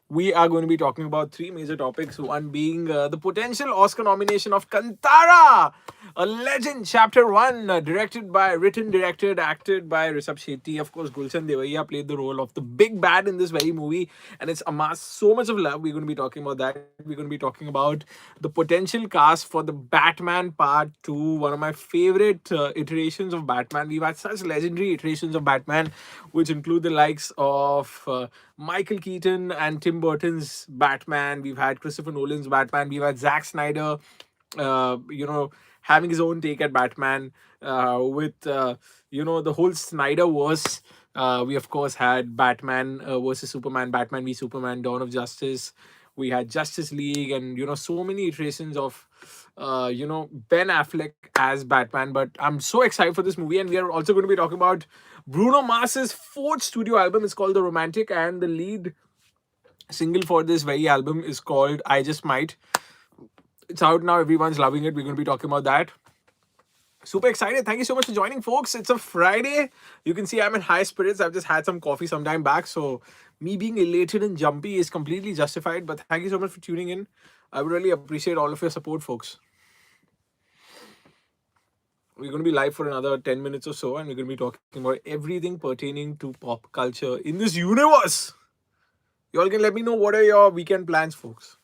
we are going to be talking about three major topics. One being the potential Oscar nomination of Kantara, a legend. Chapter one, directed by, written, directed, acted by Rishabh Shetty. Of course, Gulshan Devaiya played the role of the big bad in this very movie, and it's amassed so much of love. We're going to be talking about that. We're going to be talking about the potential cast for the Batman Part Two, one of my favorite iterations of Batman. We've had such legendary iterations of Batman, which include the likes of Michael Keaton and Tim Burton's Batman. We've had Christopher Nolan's Batman. We've had Zack Snyder, having his own take at Batman with the whole Snyderverse. We of course had Batman versus Superman, Batman v Superman, Dawn of Justice. We had Justice League, and so many iterations of Ben Affleck as Batman. But I'm so excited for this movie, and we are also going to be talking about Bruno Mars's fourth studio album. It's called The Romantic, and the lead single for this very album is called I Just Might. It's out now. Everyone's loving it. We're going to be talking about that. Super excited. Thank you so much for joining, folks. It's a Friday. You can see I'm in high spirits. I've just had some coffee some time back. So me being elated and jumpy is completely justified. But thank you so much for tuning in. I would really appreciate all of your support, folks. We're going to be live for another 10 minutes or so, and we're going to be talking about everything pertaining to pop culture in this universe. You all can let me know what are your weekend plans, folks.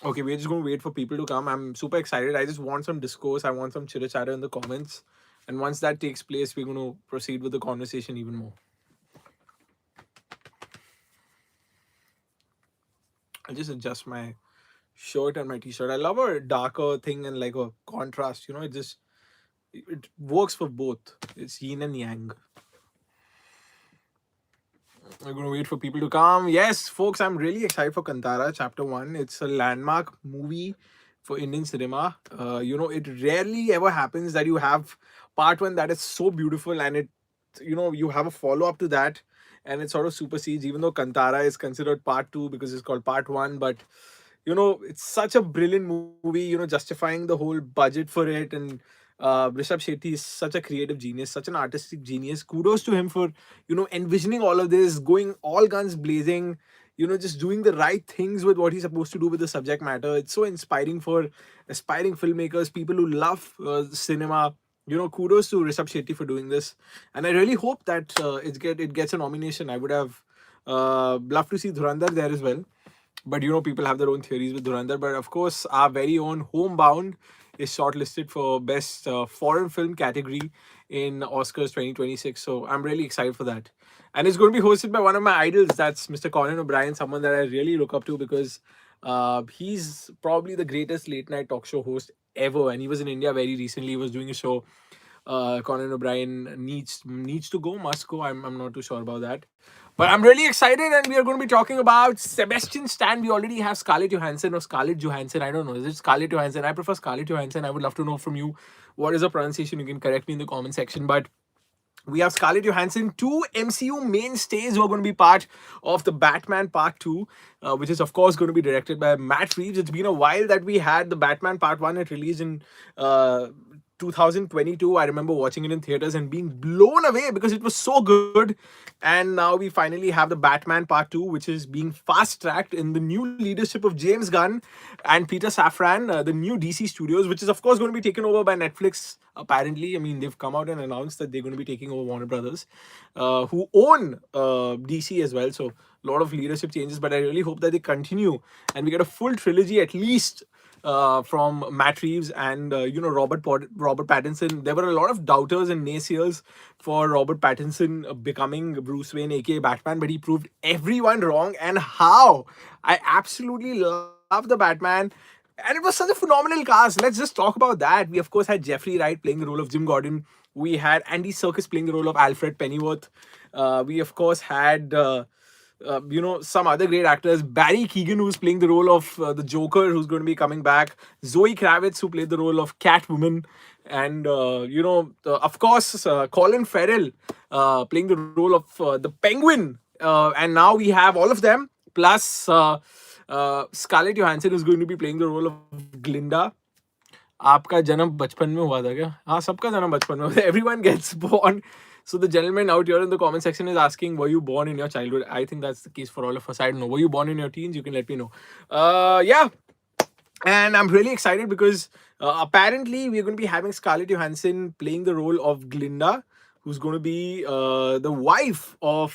Okay, we're just going to wait for people to come. I'm super excited. I just want some discourse. I want some chitter chatter in the comments. And once that takes place, we're going to proceed with the conversation even more. I'll just adjust my shirt and my t-shirt. I love a darker thing and like a contrast. It works for both. It's yin and yang. We're going to wait for people to come. Yes, folks, I'm really excited for Kantara Chapter 1. It's a landmark movie for Indian cinema. It rarely ever happens that you have part 1 that is so beautiful, and you have a follow-up to that, and it sort of supersedes, even though Kantara is considered part 2 because it's called part 1. But it's such a brilliant movie, justifying the whole budget for it. And Rishabh Shetty is such a creative genius, such an artistic genius. Kudos to him for, envisioning all of this, going all guns blazing, just doing the right things with what he's supposed to do with the subject matter. It's so inspiring for aspiring filmmakers, people who love cinema. Kudos to Rishabh Shetty for doing this. And I really hope that it gets a nomination. I would have loved to see Dhurandhar there as well. But people have their own theories with Dhurandhar. But of course, our very own Homebound is shortlisted for best foreign film category in Oscars 2026. So I'm really excited for that. And it's going to be hosted by one of my idols. That's Mr. Conan O'Brien, someone that I really look up to because he's probably the greatest late night talk show host ever. And he was in India very recently. He was doing a show. Conan O'Brien needs to go, must go. I'm not too sure about that. But I'm really excited, and we are going to be talking about Sebastian Stan. We already have Scarlett Johansson or Scarlett Johansson. I don't know. Is it Scarlett Johansson? I prefer Scarlett Johansson. I would love to know from you what is the pronunciation. You can correct me in the comment section. But we have Scarlett Johansson, two MCU mainstays who are going to be part of the Batman Part 2, which is, of course, going to be directed by Matt Reeves. It's been a while that we had the Batman Part 1. It released in 2022. I remember watching it in theaters and being blown away because it was so good. And now we finally have the Batman Part 2, which is being fast tracked in the new leadership of James Gunn and Peter Safran, the new DC Studios, which is, of course, going to be taken over by Netflix. Apparently, I mean, they've come out and announced that they're going to be taking over Warner Brothers, who own DC as well. So a lot of leadership changes, but I really hope that they continue and we get a full trilogy at least from Matt Reeves and Robert Pattinson. There were a lot of doubters and naysayers for Robert Pattinson becoming Bruce Wayne, aka Batman, but he proved everyone wrong. And how I absolutely love the Batman. And it was such a phenomenal cast. Let's just talk about that. We, of course, had Jeffrey Wright playing the role of Jim Gordon. We had Andy Serkis playing the role of Alfred Pennyworth. We, of course, had some other great actors. Barry Keoghan, who's playing the role of the Joker, who's going to be coming back. Zoe Kravitz, who played the role of Catwoman. And, of course, Colin Farrell playing the role of the Penguin. And now we have all of them, plus Scarlett Johansson is going to be playing the role of Glinda. आपका जन्म बचपन में हुआ था क्या? हाँ, सबका जन्म बचपन में हुआ था. Everyone gets born So the gentleman out here in the comment section is asking, were you born in your childhood? I think that's the case for all of us. I don't know. Were you born in your teens? You can let me know. Yeah, and I'm really excited because apparently we're going to be having Scarlett Johansson playing the role of Glinda, who's going to be the wife of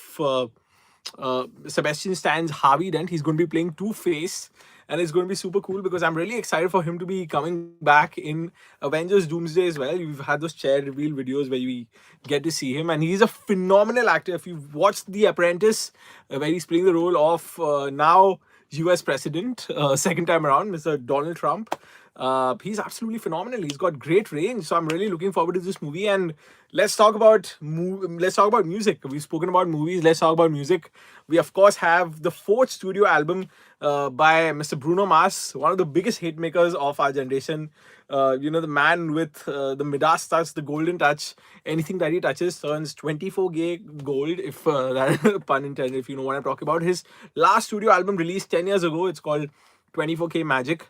Sebastian Stan's Harvey Dent. He's going to be playing Two Face, and it's going to be super cool because I'm really excited for him to be coming back in Avengers Doomsday as well. We've had those chair reveal videos where we get to see him, and he's a phenomenal actor. If you've watched The Apprentice, where he's playing the role of now US president, second time around, Mr. Donald Trump. He's absolutely phenomenal. He's got great range, so I'm really looking forward to this movie. And let's talk about music. We've spoken about movies. Let's talk about music. We of course have the fourth studio album by Mr. Bruno Mars, one of the biggest hit makers of our generation. The man with the Midas touch, the golden touch. Anything that he touches turns 24K gold, if that pun intended, if you know what I'm talking about. His last studio album released 10 years ago. It's called 24K Magic.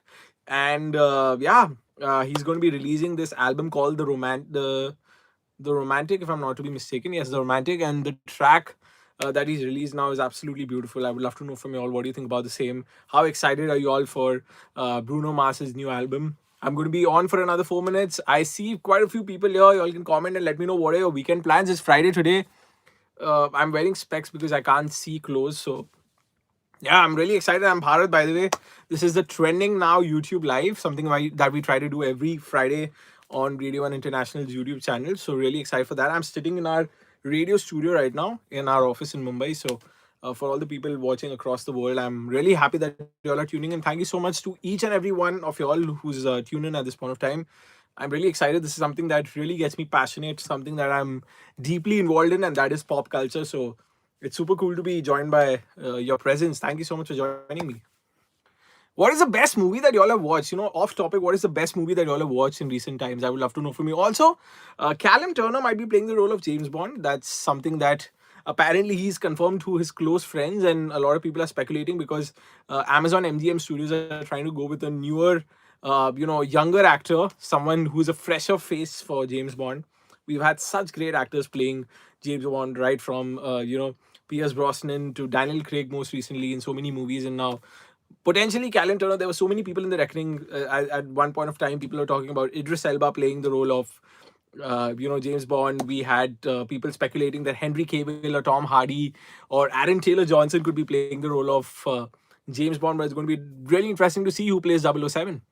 And he's going to be releasing this album called the Romantic, if I'm not to be mistaken. Yes, The Romantic. And the track that he's released now is absolutely beautiful. I would love to know from you all, what do you think about the same? How excited are you all for Bruno Mars's new album? I'm going to be on for another 4 minutes. I see quite a few people here. You all can comment and let me know what are your weekend plans. It's Friday today. I'm wearing specs because I can't see close. So yeah, I'm really excited. I'm Bharat, by the way. This is the Trending Now YouTube Live, something that we try to do every Friday on Radio 1 International's YouTube channel. So really excited for that. I'm sitting in our radio studio right now in our office in Mumbai. So for all the people watching across the world, I'm really happy that you all are tuning in. Thank you so much to each and every one of you all who's tuned in at this point of time. I'm really excited. This is something that really gets me passionate, something that I'm deeply involved in, and that is pop culture. So it's super cool to be joined by your presence. Thank you so much for joining me. What is the best movie that you all have watched? Off topic, what is the best movie that you all have watched in recent times? I would love to know from you. Also, Callum Turner might be playing the role of James Bond. That's something that apparently he's confirmed to his close friends, and a lot of people are speculating because Amazon MGM Studios are trying to go with a newer, younger actor, someone who's a fresher face for James Bond. We've had such great actors playing James Bond, right from Pierce Brosnan to Daniel Craig most recently in so many movies, and now potentially Callum Turner. There were so many people in the reckoning. At one point of time, people were talking about Idris Elba playing the role of James Bond. We had people speculating that Henry Cavill or Tom Hardy or Aaron Taylor Johnson could be playing the role of James Bond. But it's going to be really interesting to see who plays 007.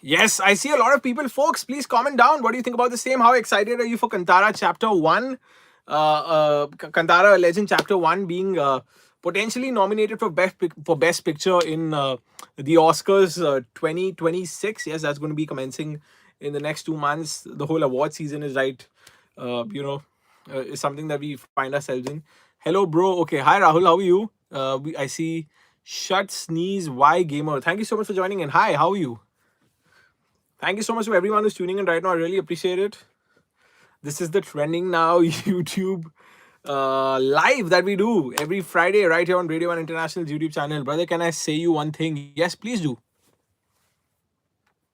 Yes, I see a lot of people. Folks, please comment down. What do you think about the same? How excited are you for Kantara Chapter 1? Kantara, a Legend Chapter 1 being potentially nominated for Best Picture in the Oscars 2026. Yes, that's going to be commencing in the next 2 months. The whole award season is is something that we find ourselves in. Hello, bro. Okay, hi, Rahul. How are you? I see Shut Sneeze Y Gamer. Thank you so much for joining in. Hi, how are you? Thank you so much to everyone who's tuning in right now. I really appreciate it. This is the Trending Now YouTube live that we do every Friday right here on Radio 1 International's YouTube channel. Brother, can I say you one thing? Yes, please do.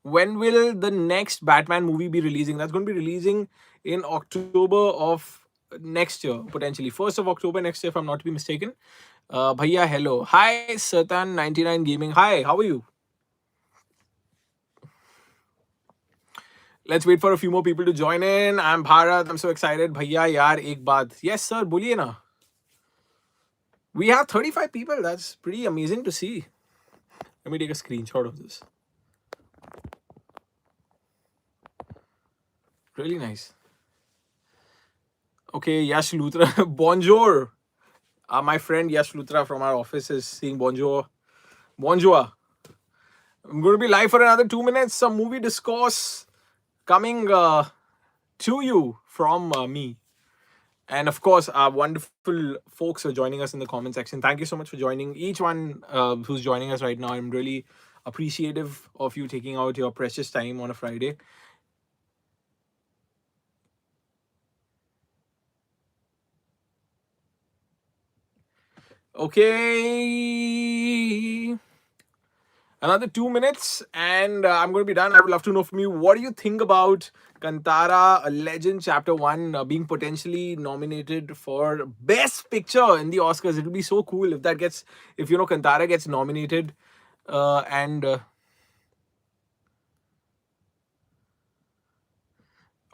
When will the next Batman movie be releasing? That's going to be releasing in October of next year, potentially. 1st of October next year, if I'm not to be mistaken. Bhaiya, hello. Hi, Sertan99 Gaming. Hi, how are you? Let's wait for a few more people to join in. I'm Bharat. I'm so excited. Bhaiya, yaar, ek baat. Yes, sir. Boliye na. We have 35 people. That's pretty amazing to see. Let me take a screenshot of this. Really nice. Okay, Yash Luthra. Bonjour. My friend Yash Luthra from our office is saying bonjour. Bonjour. I'm going to be live for another 2 minutes. Some movie discourse coming to you from me. And of course, our wonderful folks are joining us in the comment section. Thank you so much for joining. Each one who's joining us right now, I'm really appreciative of you taking out your precious time on a Friday. Okay. Another 2 minutes, and I'm going to be done. I would love to know from you, what do you think about Kantara, a Legend Chapter 1 being potentially nominated for Best Picture in the Oscars? It'll be so cool if that gets, if Kantara gets nominated. And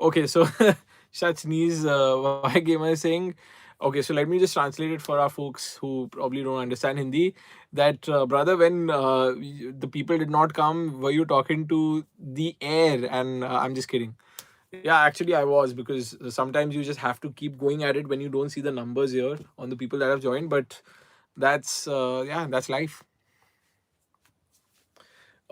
Okay, so Shachni's why gamer is saying, okay, so let me just translate it for our folks who probably don't understand Hindi. That brother, when the people did not come, were you talking to the air? And I'm just kidding. Yeah, actually, I was, because sometimes you just have to keep going at it when you don't see the numbers here on the people that have joined. But that's yeah, that's life.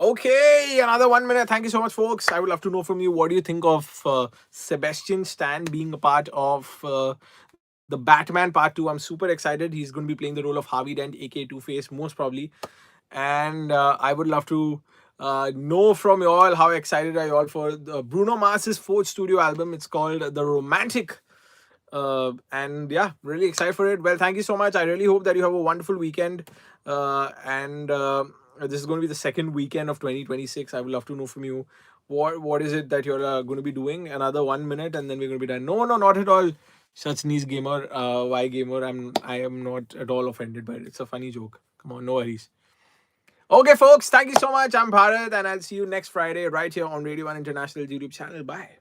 Okay, another 1 minute. Thank you so much, folks. I would love to know from you, what do you think of Sebastian Stan being a part of the Batman Part 2? I'm super excited. He's going to be playing the role of Harvey Dent, aka Two Face, most probably. And I would love to know from you all, how excited are you all for the Bruno Mars's fourth studio album. It's called The Romantic. And yeah, really excited for it. Well, thank you so much. I really hope that you have a wonderful weekend. And This is going to be the second weekend of 2026. I would love to know from you, what is it that you're going to be doing. Another 1 minute, and then we're going to be done. No, no, not at all. Such niche gamer, why gamer? I am not at all offended by it. It's a funny joke. Come on, no worries. Okay, folks, thank you so much. I'm Bharat, and I'll see you next Friday right here on Radio 1 International YouTube channel. Bye.